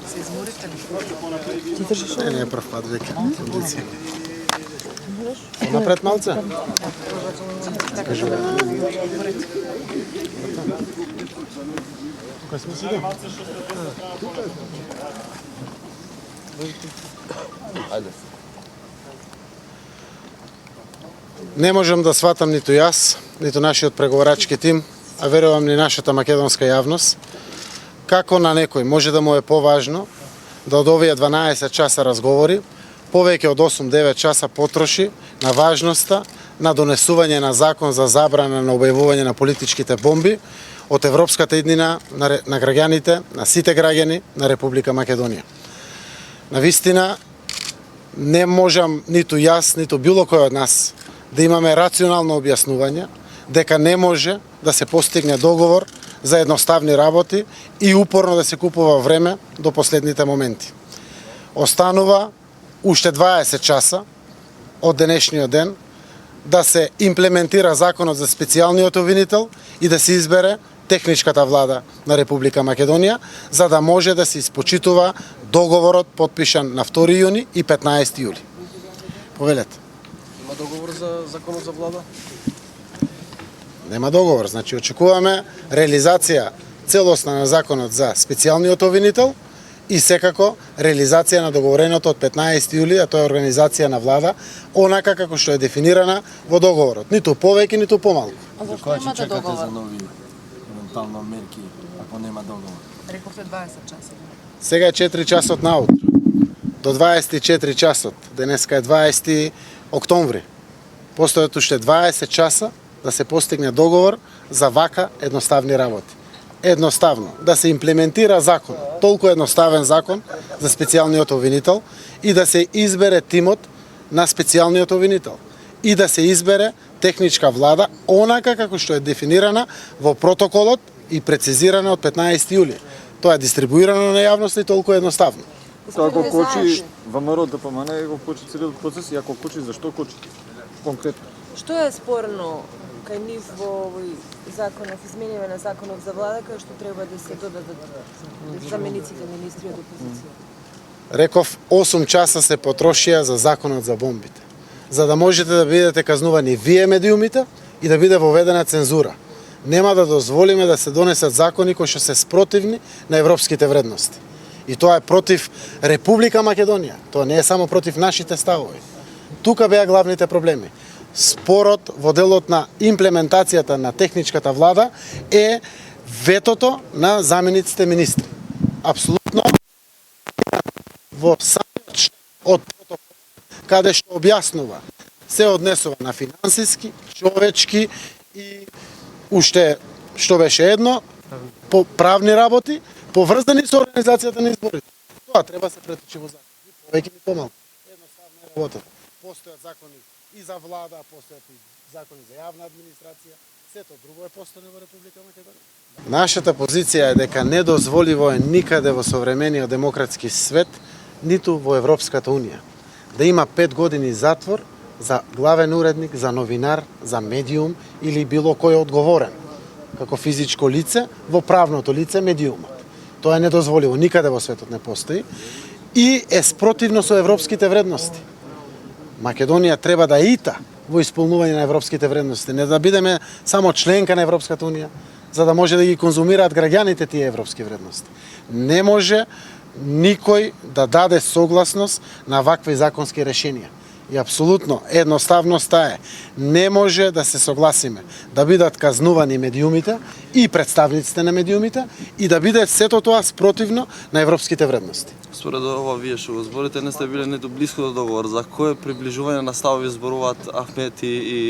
Се изморите ли? Ти држиш ovo? Не е прав пат веќе. Кондиција. Напред малце? Кој сме си идем? Не можам да сватам ниту јас, ниту нашиот преговарачки тим, а верувам ни нашата македонска јавност, како на некој може да му е поважно да од овие 12 часа разговори, повеќе од 8-9 часа потроши на важноста на донесување на закон за забрана на објавување на политичките бомби од европската иднина на граѓаните, на сите граѓани на Република Македонија. Навистина, не можам ниту јас, ниту било кој од нас да имаме рационално објаснување дека не може да се постигне договор за едноставни работи и упорно да се купува време до последните моменти. Останува уште 20 часа од денешниот ден да се имплементира законот за специјалниот обвинител и да се избере техничката влада на Република Македонија, за да може да се испочитува договорот подпишан на 2 јуни и 15 јули. Повелете. Има договор за законот за влада? Нема договор, значи очекуваме реализација целосна на законот за специјалниот обвинител и секако реализација на договореното од 15 јули, а тоа е организација на влада, онака како што е дефинирана во договорот, ниту повеќе, ниту помалку. А зашто Кога ќе имате чекате договор? за нови евентуално мерки ако нема договор? Рековте 20 часа. Сега е 4 часот наутро. До 24 часот, денеска е 20 октомври. Постојат уште 20 часа да се постигне договор за вака едноставни работи. Едноставно, да се имплементира закон, толку едноставен закон за специјалниот обвинител и да се избере тимот на специјалниот обвинител и да се избере техничка влада онака како што е дефинирана во протоколот и прецизирана од 15 јули. Тоа е дистрибуирано на јавноста и толку едноставно. Ако кочи ВМРО да помане, го кочи целиот процес и ако кочи, зашто кочи? Конкретно. Што е спорно кај нив во овој законов, изменивање на законов за влада, кај што треба да се додадат замениците министри од опозиција? Реков, 8 часа се потрошија за законот за бомбите, за да можете да бидете казнувани вие медиумите и да биде воведена цензура. Нема да дозволиме да се донесат закони кои што се спротивни на европските вредности. И тоа е против Република Македонија. Тоа не е само против нашите ставови. Тука беа главните проблеми. Спорот во делот на имплементацијата на техничката влада е ветото на замениците министри. Апсолутно во самиот од протокол, каде што објаснува, се однесува на финансиски, човечки и уште што беше едно, по правни работи, поврзани со организацијата на изборите. Тоа треба да се преточи во закон. Ни повеќе ни помалку. Едноставно е работата. Постојат закони и за влада, постојат и закони за јавна администрација. Сето друго е постојано во Република Македонија. Нашата позиција е дека недозволиво е никаде во современиот демократски свет, ниту во Европската Унија, да има 5 години затвор за главен уредник, за новинар, за медиум или било кој одговорен како физичко лице во правното лице медиумот. Тоа е недозволиво, никаде во светот не постои и е спротивно со европските вредности. Македонија треба да ита во исполнување на европските вредности, не да бидеме само членка на Европската Унија, за да може да ги конзумираат граѓаните тие европски вредности. Не може никој да даде согласност на вакви законски решенија. И апсолутно едноставноста е, не може да се согласиме да бидат казнувани медиумите и представниците на медиумите и да биде сето тоа спротивно на европските вредности. Според ова вие што го зборите, не сте биле ниту близко до договор. За кое приближување на ставови зборуваат Ахмети и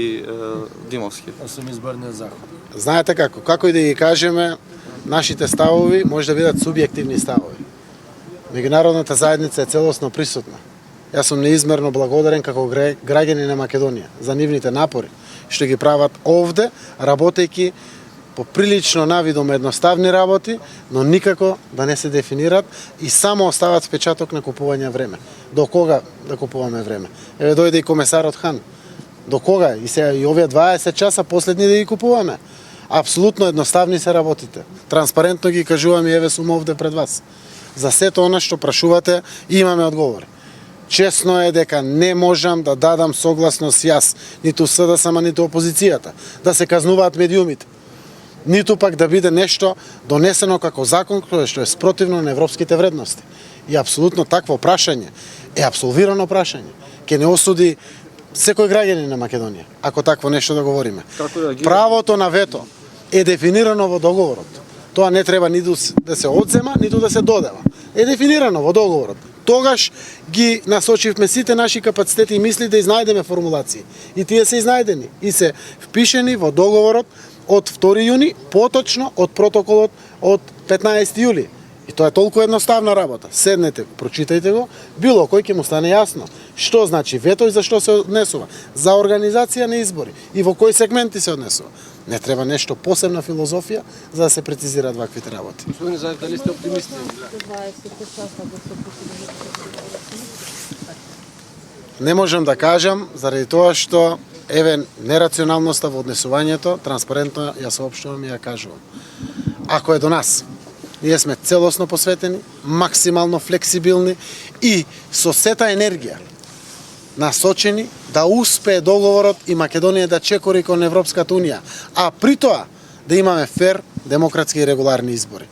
Димовски? Освен изборниот закон. Знаете како и да ги кажеме, нашите ставови може да бидат субјективни ставови. Меѓународната заедница е целосно присутна. Јас сум неизмерно благодарен како граѓани на Македонија за нивните напори што ги прават овде, работејќи по прилично навидом едноставни работи, но никако да не се дефинират и само остават впечаток на купување време. До кога да купуваме време? Еве дојде и комесарот Хан. До кога? И сега и овие 20 часа последни да ги купуваме. Апсолутно едноставни се работите. Транспарентно ги кажуваме, еве сум овде пред вас. За сето она што прашувате, имаме одговори. Честно е дека не можам да дадам согласност јас, ниту СДСМ, ниту опозицијата, да се казнуваат медиумите. Ниту пак да биде нешто донесено како закон кој што е спротивно на европските вредности. И апсолутно такво прашање е апсолвирано прашање. Ке не осуди секој граѓанин на Македонија, ако такво нешто да говориме. Како реагира? Правото на вето е дефинирано во договорот. Тоа не треба ниту да се одзема, ниту да се додела. Е дефинирано во договорот. Тогаш ги насочивме сите наши капацитети и мисли да изнајдеме формулации. И тие се изнајдени и се впишени во договорот од 2 јуни, поточно од протоколот од 15 јули. И тоа е толку едноставна работа. Седнете, прочитајте го, било кој ќе му стане јасно што значи вето и за што се однесува. За организација на избори и во кои сегменти се однесува. Не треба нешто посебна филозофија за да се прецизираат ваквите работи. Господин Заев, дали сте оптимисти? Не можам да кажам, заради тоа што еве нерационалноста во однесувањето, транспарентно ја соопштувам и ја кажувам. Ако е до нас, ние сме целосно посветени, максимално флексибилни и со сета енергија насочени да успее договорот и Македонија да чекори кон Европската Унија, а при тоа да имаме фер, демократски и регуларни избори.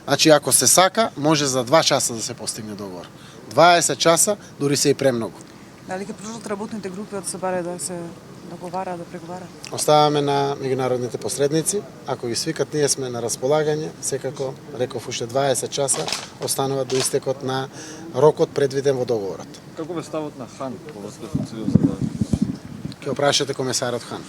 Значи, ако се сака, може за 2 часа да се постигне договор. 20 часа, дури се и премногу. Дали ќе продолжат работните групи од СБАР да се договара, да преговара? Оставаме на меѓународните посредници. Ако ги свикат, ние сме на располагање. Секако, реков, уште 20 часа остануваат до истекот на рокот предвиден во договорот. Како бе ставот на Хан во врска со цивилната? Ќе опрашате комесарот Хан.